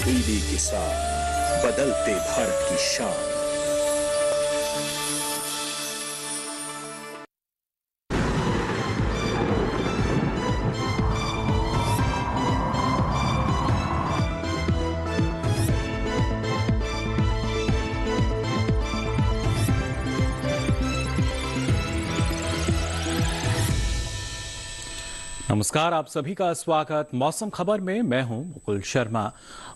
तब्दीली के साथ बदलते भारत की शान। नमस्कार, आप सभी का स्वागत मौसम खबर में। मैं हूं मुकुल शर्मा।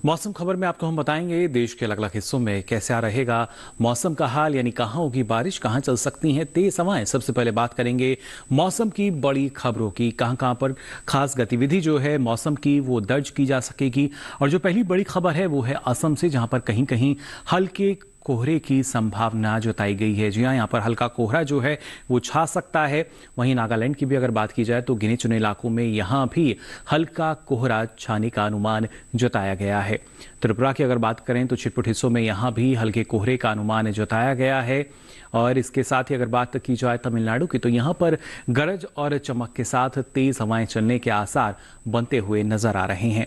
मौसम खबर में आपको हम बताएंगे देश के अलग अलग हिस्सों में कैसा रहेगा मौसम का हाल, यानी कहां होगी बारिश, कहां चल सकती हैं तेज हवाएं। सबसे पहले बात करेंगे मौसम की बड़ी खबरों की, कहां कहां पर खास गतिविधि जो है मौसम की वो दर्ज की जा सकेगी। और जो पहली बड़ी खबर है वो है असम से, जहां पर कहीं कहीं हल्के कोहरे की संभावना जताई गई है। जी हाँ, यहाँ पर हल्का कोहरा जो है वो छा सकता है। वहीं नागालैंड की भी अगर बात की जाए तो गिने चुने इलाकों में यहाँ भी हल्का कोहरा छाने का अनुमान जताया गया है। त्रिपुरा की अगर बात करें तो छिटपुट हिस्सों में यहाँ भी हल्के कोहरे का अनुमान जताया गया है। और इसके साथ ही अगर बात की जाए तमिलनाडु की तो यहाँ पर गरज और चमक के साथ तेज हवाएं चलने के आसार बनते हुए नजर आ रहे हैं।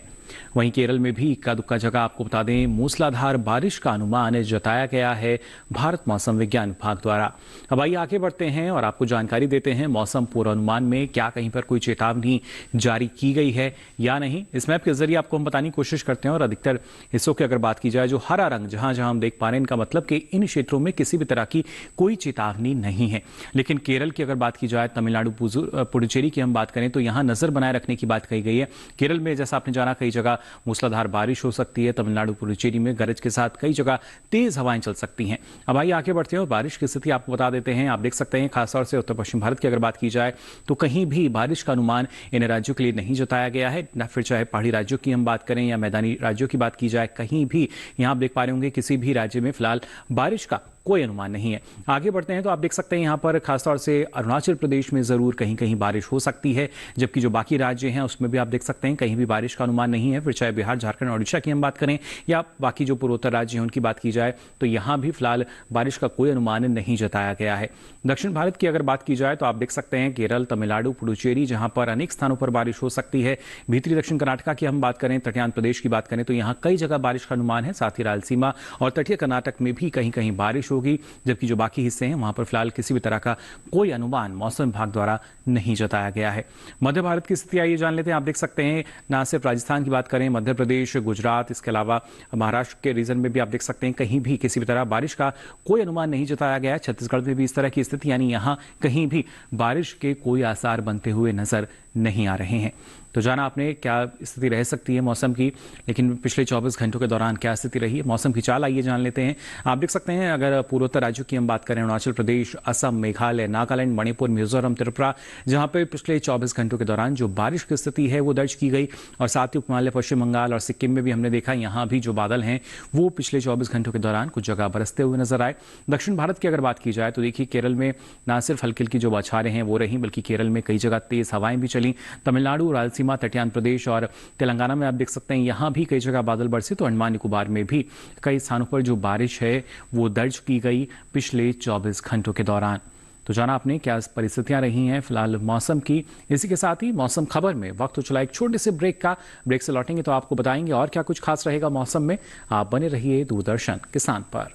वहीं केरल में भी इक्का दुक्का जगह आपको बता दें मूसलाधार बारिश का अनुमान जताया गया है भारत मौसम विज्ञान विभाग द्वारा। अब आइए आगे बढ़ते हैं और आपको जानकारी देते हैं मौसम पूर्वानुमान में क्या कहीं पर कोई चेतावनी जारी की गई है या नहीं। इस मैप के जरिए आपको हम बताने की कोशिश करते हैं। और अधिकतर हिस्सों की अगर बात की जाए, जो हरा रंग जहां जहां हम देख पा रहे हैं, इनका मतलब कि इन क्षेत्रों में किसी भी तरह की कोई चेतावनी नहीं है। लेकिन केरल की अगर बात की जाए, तमिलनाडु पुडुचेरी की हम बात करें तो यहाँ नजर बनाए रखने की बात कही गई है। केरल में जैसा आपने जाना कई जगह मूसलाधार बारिश हो सकती है। तमिलनाडु पुडुचेरी में गरज के साथ कई जगह तेज हवाएं चल सकती हैं। अब आइए आगे बढ़ते हैं और बारिश की स्थिति आपको बता देते हैं। आप देख सकते हैं खासतौर से उत्तर पश्चिम भारत की अगर बात की जाए तो कहीं भी बारिश का अनुमान इन राज्यों के लिए नहीं जताया गया है। न फिर चाहे पहाड़ी राज्यों की हम बात करें या मैदानी राज्यों की बात की जाए, कहीं भी यहां आप देख पा रहे होंगे किसी भी राज्य में फिलहाल बारिश का कोई अनुमान नहीं है। आगे बढ़ते हैं तो आप देख सकते हैं यहाँ पर खासतौर से अरुणाचल प्रदेश में जरूर कहीं कहीं बारिश हो सकती है, जबकि जो बाकी राज्य हैं उसमें भी आप देख सकते हैं कहीं भी बारिश का अनुमान नहीं है। फिर चाहे बिहार, झारखंड, ओडिशा की हम बात करें या बाकी जो पूर्वोत्तर राज्य हैं उनकी बात की जाए तो यहाँ भी फिलहाल बारिश का कोई अनुमान नहीं जताया गया है। दक्षिण भारत की अगर बात की जाए तो आप देख सकते हैं केरल, तमिलनाडु, पुडुचेरी जहां पर अनेक स्थानों पर बारिश हो सकती है। भीतरी दक्षिण कर्नाटक की हम बात करें, तटियान प्रदेश की बात करें तो यहाँ कई जगह बारिश का अनुमान है। साथ ही रायलसीमा और तटीय कर्नाटक में भी कहीं कहीं बारिश होगी, जबकि जो बाकी हिस्से हैं वहां पर फिलहाल किसी भी तरह का कोई अनुमान मौसम विभाग द्वारा नहीं जताया गया है। मध्य भारत की स्थिति आइए जान लेते हैं। आप देख सकते हैं ना सिर्फ राजस्थान की बात करें, मध्य प्रदेश, गुजरात, इसके अलावा महाराष्ट्र के रीजन में भी आप देख सकते हैं कहीं भी किसी भी तरह बारिश का कोई अनुमान नहीं जताया गया है। छत्तीसगढ़ में भी इस तरह की स्थिति, यानी यहां कहीं भी बारिश के कोई आसार बनते हुए नजर नहीं आ रहे हैं। तो जाना आपने क्या स्थिति रह सकती है मौसम की, लेकिन पिछले 24 घंटों के दौरान क्या स्थिति रही है मौसम की चाल, आइए जान लेते हैं। आप देख सकते हैं अगर पूर्वोत्तर राज्यों की हम बात करें, अरुणाचल प्रदेश, असम, मेघालय, नागालैंड, मणिपुर, मिजोरम, त्रिपुरा, जहां पे पिछले 24 घंटों के दौरान जो बारिश की स्थिति है वो दर्ज की गई। और साथ ही उपमहालय पश्चिम बंगाल और सिक्किम में भी हमने देखा यहाँ भी जो बादल हैं वो पिछले 24 घंटों के दौरान कुछ जगह बरसते हुए नजर आए। दक्षिण भारत की अगर बात की जाए तो देखिए केरल में न सिर्फ हल्की हल्की जो बौछारें हैं वो रही, बल्कि केरल में कई जगह तेज हवाएं भी चली। तमिलनाडु, रायलसीमा, तटियान प्रदेश और तेलंगाना में आप देख सकते हैं यहाँ भी कई जगह बादल बरसे। तो अंडमान निकोबार में भी कई स्थानों पर जो बारिश है वो दर्ज की गई पिछले 24 घंटों के दौरान। तो जाना आपने क्या परिस्थितियां रही हैं फिलहाल मौसम की। इसी के साथ ही मौसम खबर में वक्त हो चला एक छोटे से ब्रेक का। ब्रेक से लौटेंगे तो आपको बताएंगे और क्या कुछ खास रहेगा मौसम में। आप बने रहिए दूरदर्शन किसान पर।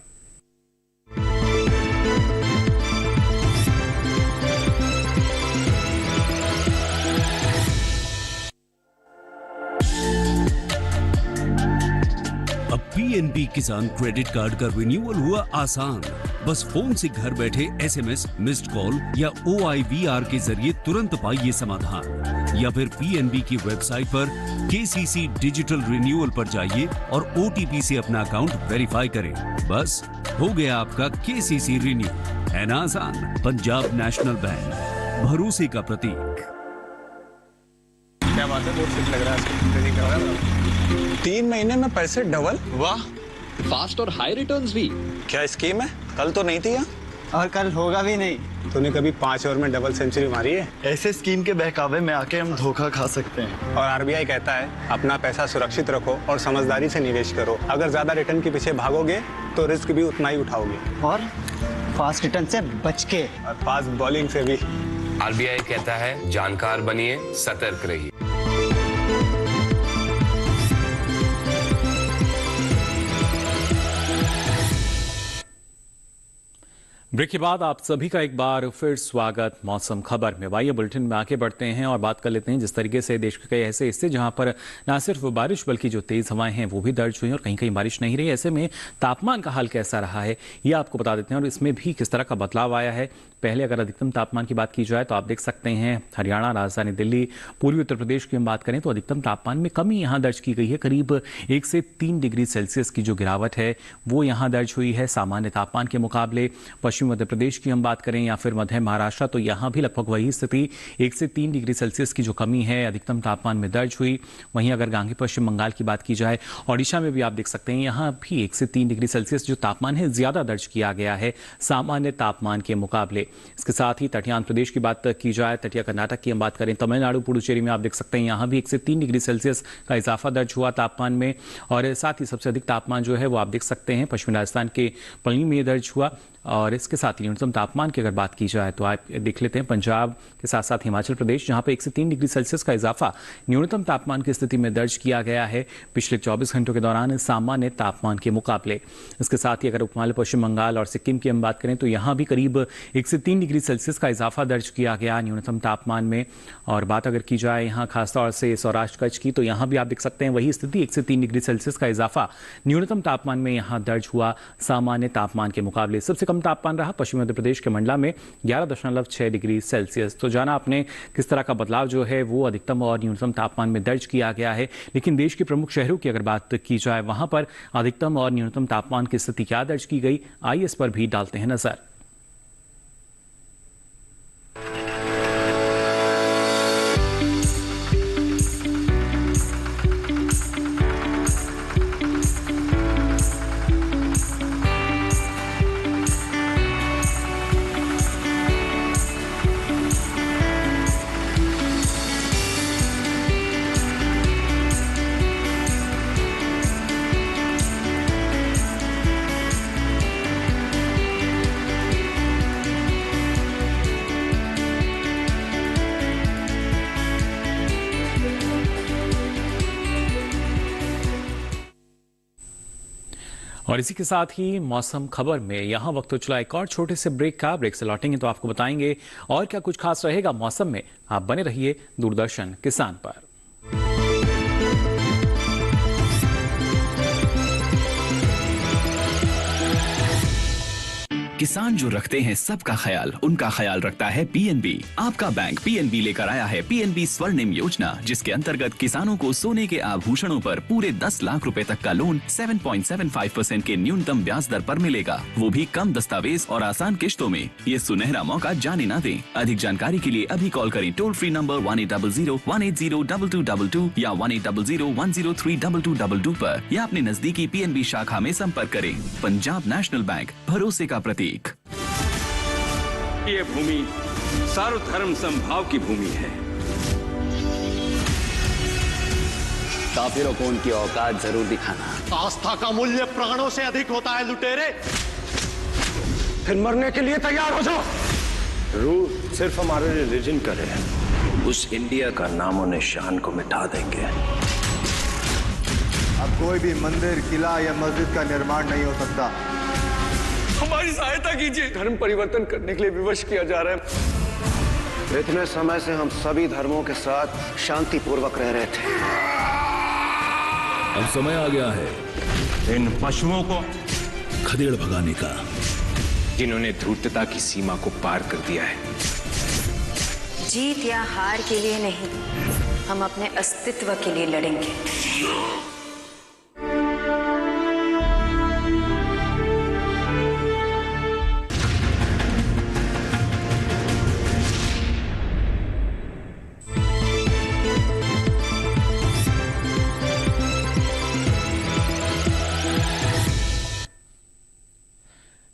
अब पीएनबी किसान क्रेडिट कार्ड का रिन्यूअल हुआ आसान। बस फोन से घर बैठे एसएमएस, मिस्ड कॉल या OIVR के जरिए तुरंत पाइए समाधान, या फिर पीएनबी की वेबसाइट पर केसीसी डिजिटल रिन्यूअल पर जाइए और OTP से अपना अकाउंट वेरीफाई करें। बस हो गया आपका केसीसी रिन्यू। है ना आसान? पंजाब नेशनल बैंक, भरोसे का प्रतीक। क्या बात है, बहुत फिट लग रहा है। 3 महीने में पैसे डबल? वाह, फास्ट और हाई रिटर्न्स भी। क्या स्कीम है? कल तो नहीं थी यहाँ। और कल होगा भी नहीं। तूने कभी 5 ओवर में डबल सेंचुरी मारी है? ऐसे स्कीम के बहकावे में आके हम धोखा खा सकते हैं। और RBI कहता है अपना पैसा सुरक्षित रखो और समझदारी से निवेश करो। अगर ज्यादा रिटर्न के पीछे भागोगे तो रिस्क भी उतना ही उठाओगे। और फास्ट रिटर्न से बच के। और फास्ट बॉलिंग से भी। RBI कहता है जानकार बनिए, सतर्क रहिए। ब्रेक के बाद आप सभी का एक बार फिर स्वागत मौसम खबर में। आइए बुलेटिन में आगे बढ़ते हैं और बात कर लेते हैं जिस तरीके से देश के कई ऐसे हिस्से जहां पर न सिर्फ बारिश बल्कि जो तेज हवाएं हैं वो भी दर्ज हुई और कहीं कहीं बारिश नहीं रही। ऐसे में तापमान का हाल कैसा रहा है ये आपको बता देते हैं और इसमें भी किस तरह का बदलाव आया है। पहले अगर अधिकतम तापमान की बात की जाए तो आप देख सकते हैं हरियाणा, राजधानी दिल्ली, पूर्वी उत्तर प्रदेश की हम बात करें तो अधिकतम तापमान में कमी यहाँ दर्ज की गई है। करीब 1 से 3 डिग्री सेल्सियस की जो गिरावट है वो यहाँ दर्ज हुई है सामान्य तापमान के मुकाबले। पश्चिम मध्य प्रदेश की हम बात करें या फिर मध्य महाराष्ट्र तो यहाँ भी लगभग वही स्थिति, 1 से 3 डिग्री सेल्सियस की जो कमी है अधिकतम तापमान में दर्ज हुई। वहीं अगर गांगी पश्चिम बंगाल की बात की जाए, ओडिशा में भी आप देख सकते हैं यहाँ भी 1 से 3 डिग्री सेल्सियस जो तापमान है ज्यादा दर्ज किया गया है सामान्य तापमान के मुकाबले। इसके साथ ही तटीय आंध्र प्रदेश की बात की जाए, तटीय कर्नाटक की हम बात करें, तमिलनाडु पुडुचेरी में आप देख सकते हैं यहाँ भी 1 से 3 डिग्री सेल्सियस का इजाफा दर्ज हुआ तापमान में। और साथ ही सबसे अधिक तापमान जो है वो आप देख सकते हैं पश्चिमी राजस्थान के पलनी में दर्ज हुआ। और इसके साथ ही न्यूनतम तापमान की अगर बात की जाए तो आप देख लेते हैं पंजाब के साथ साथ हिमाचल प्रदेश जहां पर 1 से 3 डिग्री सेल्सियस का इजाफा न्यूनतम तापमान की स्थिति में दर्ज किया गया है पिछले 24 घंटों के दौरान सामान्य तापमान के मुकाबले। इसके साथ ही अगर उपमहाद्वीप पश्चिम बंगाल और सिक्किम की हम बात करें तो यहाँ भी करीब 1 से 3 डिग्री सेल्सियस का इजाफा दर्ज किया गया न्यूनतम तापमान में। और बात अगर की जाए यहाँ खासतौर से सौराष्ट्र कच्छ की तो यहाँ भी आप देख सकते हैं वही स्थिति, 1 से 3 डिग्री सेल्सियस का इजाफा न्यूनतम तापमान में यहाँ दर्ज हुआ सामान्य तापमान के मुकाबले। सबसे कम तापमान रहा पश्चिमी मध्य प्रदेश के मंडला में 11.6 डिग्री सेल्सियस। तो जाना आपने किस तरह का बदलाव जो है वो अधिकतम और न्यूनतम तापमान में दर्ज किया गया है। लेकिन देश के प्रमुख शहरों की अगर बात की जाए वहां पर अधिकतम और न्यूनतम तापमान की स्थिति क्या दर्ज की गई, आइए इस पर भी डालते हैं नजर। और इसी के साथ ही मौसम खबर में यहाँ वक्त हो चला एक और छोटे से ब्रेक का। ब्रेक से लौटेंगे तो आपको बताएंगे और क्या कुछ खास रहेगा मौसम में। आप बने रहिए दूरदर्शन किसान पर। किसान जो रखते हैं सबका ख्याल, उनका ख्याल रखता है पीएनबी। आपका बैंक पीएनबी लेकर आया है पीएनबी स्वर्णिम योजना, जिसके अंतर्गत किसानों को सोने के आभूषणों पर पूरे 10 लाख रुपए तक का लोन 7.75% के न्यूनतम ब्याज दर पर मिलेगा, वो भी कम दस्तावेज और आसान किश्तों में। ये सुनहरा मौका जाने ना दें। अधिक जानकारी के लिए अभी कॉल करें टोल फ्री नंबर 1800-180-2222 या 1800-103-2222 पर, या अपने नजदीकी पीएनबी शाखा में संपर्क करें। पंजाब नेशनल बैंक, भरोसे का प्रतीक। ये भूमि सर्वधर्म समभाव की भूमि है। काफिरों को उनकी औकात जरूर दिखाना। आस्था का मूल्य प्राणों से अधिक होता है लुटेरे। फिर मरने के लिए तैयार हो जाओ। रूल सिर्फ हमारे रिलीजन का है, उस इंडिया का नामो निशान को मिटा देंगे। अब कोई भी मंदिर, किला या मस्जिद का निर्माण नहीं हो सकता। हमारी सहायता कीजिए। धर्म परिवर्तन करने के लिए विवश किया जा रहा है। इतने समय से हम सभी धर्मों के साथ शांति पूर्वक रह रहे थे। अब समय आ गया है इन पशुओं को खदेड़ भगाने का, जिन्होंने धूर्तता की सीमा को पार कर दिया है। जीत या हार के लिए नहीं, हम अपने अस्तित्व के लिए लड़ेंगे।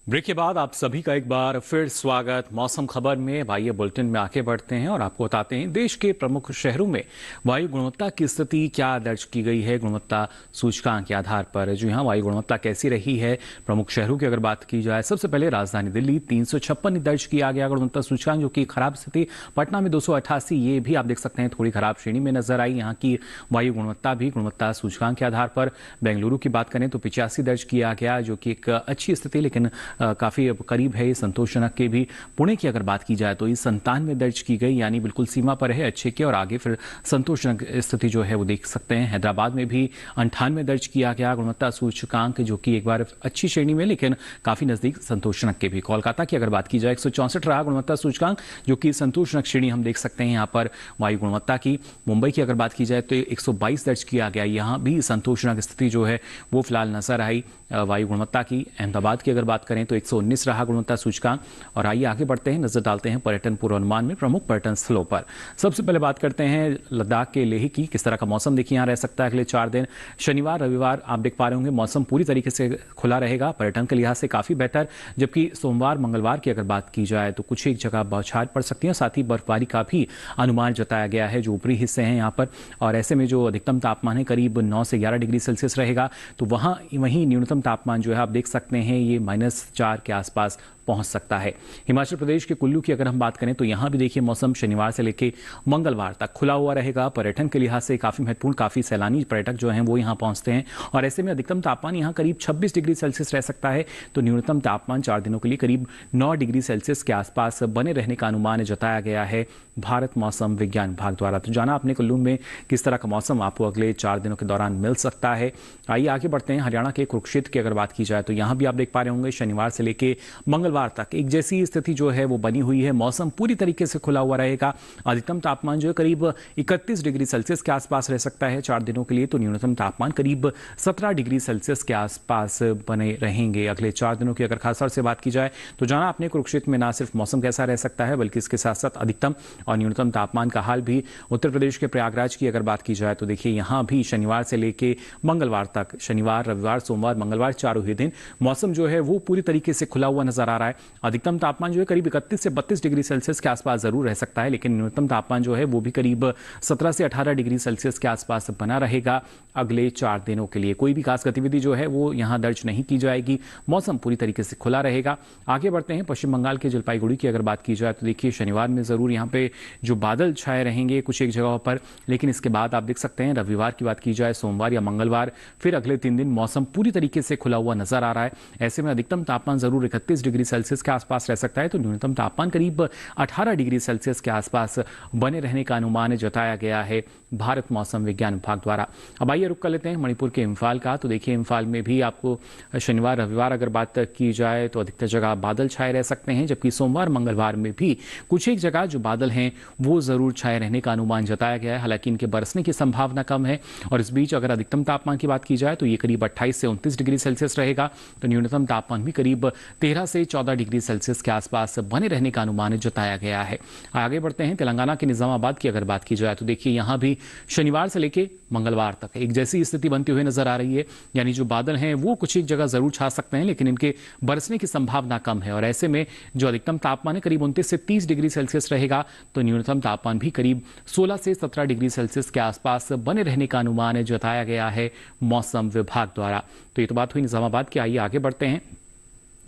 ब्रेक के बाद आप सभी का एक बार फिर स्वागत मौसम खबर में। आइए बुलेटिन में आगे बढ़ते हैं और आपको बताते हैं देश के प्रमुख शहरों में वायु गुणवत्ता की स्थिति क्या दर्ज की गई है गुणवत्ता सूचकांक के आधार पर। जी हां, वायु गुणवत्ता कैसी रही है प्रमुख शहरों की अगर बात की जाए, सबसे पहले राजधानी दिल्ली 356 दर्ज किया गया गुणवत्ता सूचकांक, जो कि खराब स्थिति। पटना में 288, ये भी आप देख सकते हैं थोड़ी खराब श्रेणी में नजर आई यहाँ की वायु गुणवत्ता भी गुणवत्ता सूचकांक के आधार पर। बेंगलुरु की बात करें तो 85 दर्ज किया गया, जो कि एक अच्छी स्थिति, लेकिन काफ़ी करीब है संतोषजनक के भी। पुणे की अगर बात की जाए तो ये 97 दर्ज की गई, यानी बिल्कुल सीमा पर है अच्छे के, और आगे फिर संतोषजनक स्थिति जो है वो देख सकते हैं। हैदराबाद में भी 98 दर्ज किया गया गुणवत्ता सूचकांक, जो कि एक बार अच्छी श्रेणी में लेकिन काफ़ी नज़दीक संतोषजनक के भी। कोलकाता की अगर बात की जाए 164 रहा गुणवत्ता सूचकांक, जो कि संतोषजनक श्रेणी हम देख सकते हैं यहाँ पर वायु गुणवत्ता की। मुंबई की अगर बात की जाए तो 122 दर्ज किया गया, यहाँ भी संतोषजनक स्थिति जो है वो फिलहाल नजर आई वायु गुणवत्ता की। अहमदाबाद की अगर बात करें तो 119 रहा गुणवत्ता सूचकांक। और आइए आगे बढ़ते हैं, नजर डालते हैं पर्यटन पूर्वानुमान में प्रमुख पर्यटन स्थलों पर। सबसे पहले बात करते हैं लद्दाख के लेह की। किस तरह का मौसम देखिए यहाँ रह सकता है अगले 4 दिन। शनिवार रविवार आप देख पा रहे होंगे मौसम पूरी तरीके से खुला रहेगा, पर्यटन के लिहाज से काफी बेहतर। जबकि सोमवार मंगलवार की अगर बात की जाए तो कुछ एक जगह बौछार पड़ सकती है, साथ ही बर्फबारी का भी अनुमान जताया गया है जो ऊपरी हिस्से हैं यहाँ पर। और ऐसे में जो अधिकतम तापमान है करीब 9 से 11 डिग्री सेल्सियस रहेगा, तो वहीं न्यूनतम तापमान जो है आप देख सकते हैं ये -4 के आसपास पहुंच सकता है। हिमाचल प्रदेश के कुल्लू की अगर हम बात करें तो यहां भी देखिए मौसम शनिवार से लेकर मंगलवार तक खुला हुआ रहेगा। पर्यटन के लिहाज से काफी महत्वपूर्ण, काफी सैलानी पर्यटक जो हैं वो यहां पहुंचते हैं। और ऐसे में अधिकतम तापमान यहां करीब 26 डिग्री सेल्सियस रह सकता है, तो न्यूनतम तापमान 4 दिनों के लिए करीब 9 डिग्री सेल्सियस के आसपास बने रहने का अनुमान जताया गया है भारत मौसम विज्ञान विभाग द्वारा। तो जाना अपने कुल्लू में किस तरह का मौसम आपको अगले 4 दिनों के दौरान मिल सकता है। आइए आगे बढ़ते हैं। हरियाणा के कुरुक्षेत्र की अगर बात की जाए तो यहां भी आप देख पा रहे होंगे शनिवार से लेकर मंगलवार तक एक जैसी स्थिति जो है वो बनी हुई है। मौसम पूरी तरीके से खुला हुआ रहेगा। अधिकतम तापमान जो है करीब 31 डिग्री सेल्सियस के आसपास रह सकता है 4 दिनों के लिए, तो न्यूनतम तापमान करीब 17 डिग्री सेल्सियस के आसपास बने रहेंगे अगले 4 दिनों की। अगर खासतौर से बात की जाए तो जाना अपने कुरुक्षेत्र में ना सिर्फ मौसम कैसा रह सकता है बल्कि इसके साथ साथ अधिकतम और न्यूनतम तापमान का हाल भी। उत्तर प्रदेश के प्रयागराज की अगर बात की जाए तो देखिए यहां भी शनिवार से लेकर मंगलवार तक, शनिवार रविवार सोमवार मंगलवार चारों ही दिन मौसम जो है वो पूरी तरीके से खुला हुआ नजर आ रहा है। अधिकतम तापमान जो है करीब 31 से 32 डिग्री सेल्सियस के आसपास जरूर रह सकता है, लेकिन न्यूनतम तापमान जो है वो भी करीब 17 से 18 डिग्री सेल्सियस के आसपास बना रहेगा अगले 4 दिनों के लिए। कोई भी खास गतिविधि जो है वो यहां दर्ज नहीं की जाएगी, मौसम पूरी तरीके से खुला रहेगा। आगे बढ़ते हैं। पश्चिम बंगाल के जलपाईगुड़ी की अगर बात की जाए तो देखिए शनिवार में जरूर यहाँ पे जो बादल छाए रहेंगे कुछ एक जगहों पर, लेकिन इसके बाद आप देख सकते हैं रविवार की बात की जाए सोमवार या मंगलवार फिर अगले 3 दिन मौसम पूरी तरीके से खुला हुआ नजर आ रहा है। ऐसे में अधिकतम तापमान जरूर 31 डिग्री सेल्सियस के आसपास रह सकता है, तो न्यूनतम तापमान करीब 18 डिग्री सेल्सियस के आसपास बने रहने का अनुमान जताया गया है भारत मौसम विज्ञान विभाग द्वारा। अब आइए रुक कर लेते हैं मणिपुर के इम्फाल का। तो देखिए इम्फाल में भी आपको शनिवार रविवार अगर बात की जाए तो अधिकतर जगह बादल छाए रह सकते हैं, जबकि सोमवार मंगलवार में भी कुछ एक जगह जो बादल हैं वो जरूर छाए रहने का अनुमान जताया गया है। हालांकि इनके बरसने की संभावना कम है। और इस बीच अगर अधिकतम तापमान की बात की जाए तो ये करीब 28 से 29 डिग्री सेल्सियस रहेगा, तो न्यूनतम तापमान भी करीब 13 से 14 डिग्री सेल्सियस के आसपास बने रहने का अनुमान जताया गया है। आगे बढ़ते हैं। तेलंगाना के निजामाबाद की अगर बात की जाए तो देखिए यहां भी शनिवार से लेकर मंगलवार तक एक जैसी स्थिति बनती हुई नजर आ रही है, यानी जो बादल हैं वो कुछ एक जगह जरूर छा सकते हैं, लेकिन इनके बरसने की संभावना कम है। और ऐसे में जो अधिकतम तापमान है करीब 29 से 30 डिग्री सेल्सियस रहेगा, तो न्यूनतम तापमान भी करीब 16 से 17 डिग्री सेल्सियस के आसपास बने रहने का अनुमान जताया गया है मौसम विभाग द्वारा। तो ये तो बात हुई निजामाबाद की। आइए आगे बढ़ते हैं।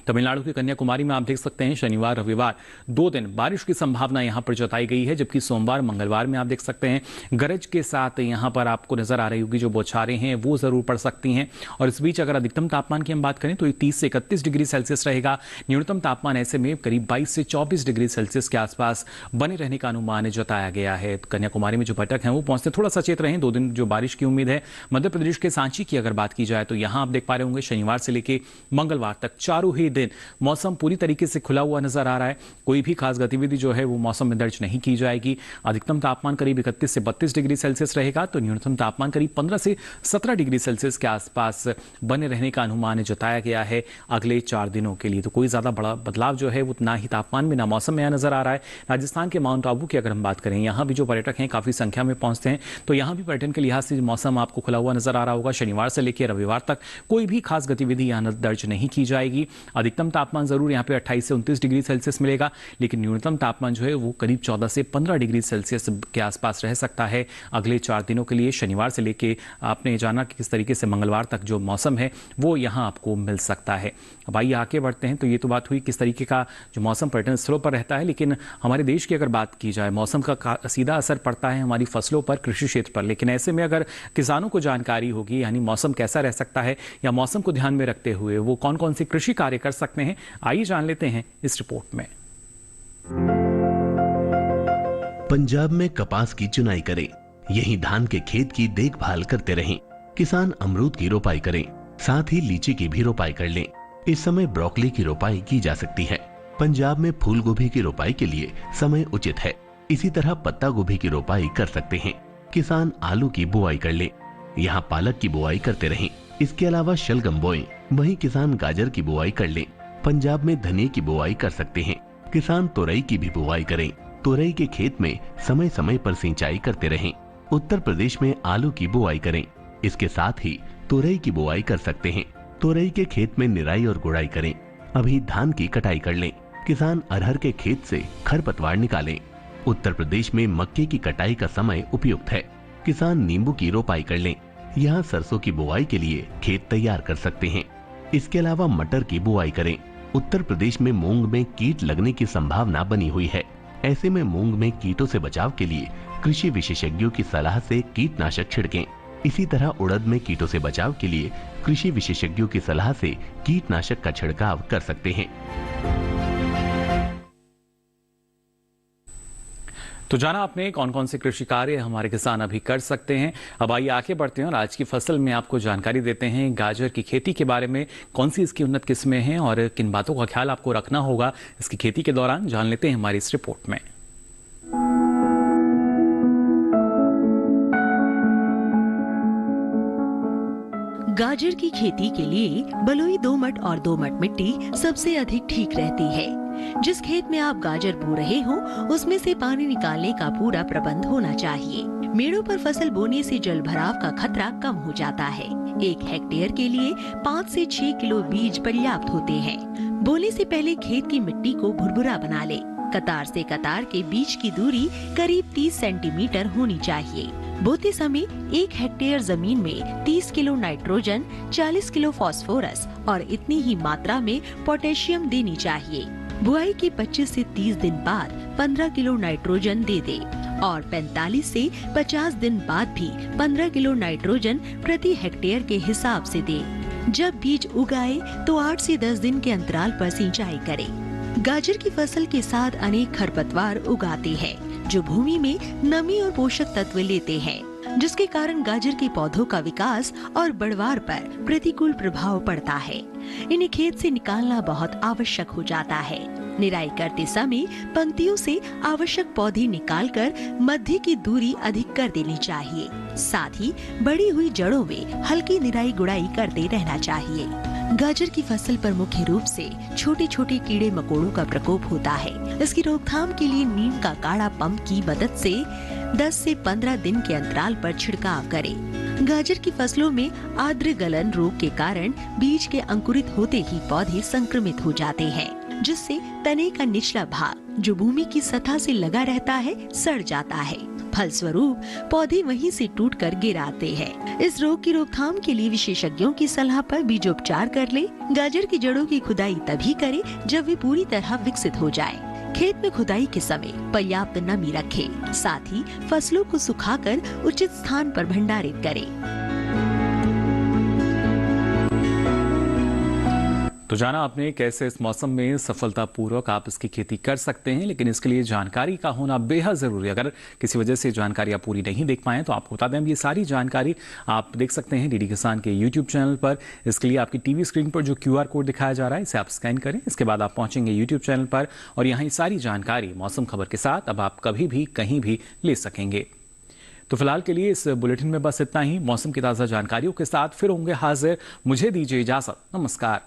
तमिलनाडु के कन्याकुमारी में आप देख सकते हैं शनिवार रविवार 2 दिन बारिश की संभावना यहां पर जताई गई है, जबकि सोमवार मंगलवार में आप देख सकते हैं गरज के साथ यहां पर आपको नजर आ रही होगी जो बौछारें हैं वो जरूर पड़ सकती हैं। और इस बीच अगर अधिकतम तापमान की हम बात करें तो ये 30 से 31 डिग्री सेल्सियस रहेगा, न्यूनतम तापमान ऐसे में करीब 22 से 24 डिग्री सेल्सियस के आसपास बने रहने का अनुमान जताया गया है। कन्याकुमारी में जो पर्यटक हैं वो पहुंचते थोड़ा सचेत रहें, 2 दिन जो बारिश की उम्मीद है। मध्य प्रदेश के सांची की अगर बात की जाए तो यहां आप देख पा रहे होंगे शनिवार से लेकर मंगलवार तक चारों ही दिन मौसम पूरी तरीके से खुला हुआ नजर आ रहा है। कोई भी खास गतिविधि जो है वो मौसम में दर्ज नहीं की जाएगी। अधिकतम तापमान करीब 31 से 32 डिग्री सेल्सियस रहेगा, तो न्यूनतम तापमान करीब 15 से 17 डिग्री सेल्सियस के आसपास बने रहने का अनुमान जताया गया है अगले 4 दिनों के लिए। तो कोई ज्यादा बड़ा बदलाव जो है वो ना ही तापमान में ना मौसम में नजर आ रहा है। राजस्थान के माउंट आबू की अगर हम बात करें, यहाँ भी जो पर्यटक हैं काफी संख्या में पहुंचते हैं, तो यहाँ भी पर्यटन के लिहाज से मौसम आपको खुला हुआ नजर आ रहा होगा। शनिवार से लेकर रविवार तक कोई भी खास गतिविधि यहाँ दर्ज नहीं की जाएगी। अधिकतम तापमान जरूर यहाँ पे 28 से 29 डिग्री सेल्सियस मिलेगा, लेकिन न्यूनतम तापमान जो है वो करीब 14 से 15 डिग्री सेल्सियस के आसपास रह सकता है अगले 4 दिनों के लिए। शनिवार से लेके आपने जाना कि किस तरीके से मंगलवार तक जो मौसम है वो यहाँ आपको मिल सकता है। अब आइए आगे बढ़ते हैं। तो ये तो बात हुई किस तरीके का जो मौसम पर्यटन स्थलों पर रहता है, लेकिन हमारे देश की अगर बात की जाए मौसम का सीधा असर पड़ता है हमारी फसलों पर, कृषि क्षेत्र पर। लेकिन ऐसे में अगर किसानों को जानकारी होगी यानी मौसम कैसा रह सकता है या मौसम को ध्यान में रखते हुए वो कौन कौन से कृषि कार्य कर कर सकते हैं, आइए जान लेते हैं इस रिपोर्ट में। पंजाब में कपास की चुनाई करें, यही धान के खेत की देखभाल करते रहें। किसान अमरूद की रोपाई करें, साथ ही लीची की भी रोपाई कर लें। इस समय ब्रोकली की रोपाई की जा सकती है। पंजाब में फूल गोभी की रोपाई के लिए समय उचित है। इसी तरह पत्ता गोभी की रोपाई कर सकते हैं। किसान आलू की बुआई कर ले, यहाँ पालक की बुआई करते रहें। इसके अलावा शलगम बोएं, वहीं किसान गाजर की बुआई कर ले। पंजाब में धनिया की बुआई कर सकते हैं। किसान तोरई की भी बुआई करें। तोरई के खेत में समय समय पर सिंचाई करते रहें। उत्तर प्रदेश में आलू की बुआई करें। इसके साथ ही तोरई की बुआई कर सकते हैं। तोरई के खेत में निराई और गुड़ाई करें। अभी धान की कटाई कर लें। किसान अरहर के खेत से खरपतवार निकालें। उत्तर प्रदेश में मक्के की कटाई का समय उपयुक्त है। किसान नींबू की रोपाई कर लें। यहाँ सरसों की बुआई के लिए खेत तैयार कर सकते हैं। इसके अलावा मटर की बुआई करें। उत्तर प्रदेश में मूंग में कीट लगने की संभावना बनी हुई है। ऐसे में मूंग में कीटों से बचाव के लिए कृषि विशेषज्ञों की सलाह से कीटनाशक छिड़कें। इसी तरह उड़द में कीटों से बचाव के लिए कृषि विशेषज्ञों की सलाह से कीटनाशक का छिड़काव कर सकते हैं। तो जाना आपने कौन कौन से कृषि कार्य हमारे किसान अभी कर सकते हैं। अब आइए आगे बढ़ते हैं और आज की फसल में आपको जानकारी देते हैं गाजर की खेती के बारे में। कौन सी इसकी उन्नत किस्में हैं और किन बातों का ख्याल आपको रखना होगा इसकी खेती के दौरान, जान लेते हैं हमारी इस रिपोर्ट में। गाजर की खेती के लिए बलुई दोमट और दोमट मिट्टी सबसे अधिक ठीक रहती है। जिस खेत में आप गाजर बो रहे हो उसमें से पानी निकालने का पूरा प्रबंध होना चाहिए। मेड़ों पर फसल बोने से जल भराव का खतरा कम हो जाता है। 1 हेक्टेयर के लिए 5 से 6 किलो बीज पर्याप्त होते हैं। बोने से पहले खेत की मिट्टी को भुरभुरा बना ले। कतार से कतार के बीच की दूरी करीब 30 सेंटीमीटर होनी चाहिए। बोते समय 1 हेक्टेयर जमीन में 30 किलो नाइट्रोजन, 40 किलो फास्फोरस और इतनी ही मात्रा में पोटेशियम देनी चाहिए। बुआई के 25 से 30 दिन बाद 15 किलो नाइट्रोजन दे दे और 45 से 50 दिन बाद भी 15 किलो नाइट्रोजन प्रति हेक्टेयर के हिसाब से दे। जब बीज उगाए तो 8 से 10 दिन के अंतराल पर सिंचाई करें। गाजर की फसल के साथ अनेक खरपतवार उगाते हैं जो भूमि में नमी और पोषक तत्व लेते हैं, जिसके कारण गाजर के पौधों का विकास और बढ़वार पर प्रतिकूल प्रभाव पड़ता है। इन्हें खेत से निकालना बहुत आवश्यक हो जाता है। निराई करते समय पंक्तियों से आवश्यक पौधे निकालकर मध्य की दूरी अधिक कर देनी चाहिए। साथ ही बढ़ी हुई जड़ों में हल्की निराई गुड़ाई करते रहना चाहिए। गाजर की फसल पर मुख्य रूप से छोटे छोटे कीड़े मकोड़ों का प्रकोप होता है। इसकी रोकथाम के लिए नीम का काढ़ा पंप की मदद से 10 से 15 दिन के अंतराल पर छिड़काव करें। गाजर की फसलों में आर्द्र गलन रोग के कारण बीज के अंकुरित होते ही पौधे संक्रमित हो जाते हैं, जिससे तने का निचला भाग जो भूमि की सतह से लगा रहता है सड़ जाता है। फलस्वरूप पौधे वहीं से टूटकर गिर आते हैं। इस रोग की रोकथाम के लिए विशेषज्ञों की सलाह पर बीजोपचार कर ले। गाजर की जड़ों की खुदाई तभी करें जब वे पूरी तरह विकसित हो जाए। खेत में खुदाई के समय पर्याप्त नमी रखें। साथ ही फसलों को सुखाकर उचित स्थान पर भंडारित करें। तो जाना आपने कैसे इस मौसम में सफलतापूर्वक आप इसकी खेती कर सकते हैं, लेकिन इसके लिए जानकारी का होना बेहद जरूरी है। अगर किसी वजह से जानकारी आप पूरी नहीं देख पाए तो आपको बता दें, ये सारी जानकारी आप देख सकते हैं डीडी किसान के यूट्यूब चैनल पर। इसके लिए आपकी टीवी स्क्रीन पर जो QR कोड दिखाया जा रहा है इसे आप स्कैन करें। इसके बाद आप पहुंचेंगे यूट्यूब चैनल पर और यहाँ ये सारी जानकारी मौसम खबर के साथ अब आप कभी भी कहीं भी ले सकेंगे। तो फिलहाल के लिए इस बुलेटिन में बस इतना ही। मौसम की ताज़ा जानकारियों के साथ फिर होंगे हाजिर। मुझे दीजिए इजाजत। नमस्कार।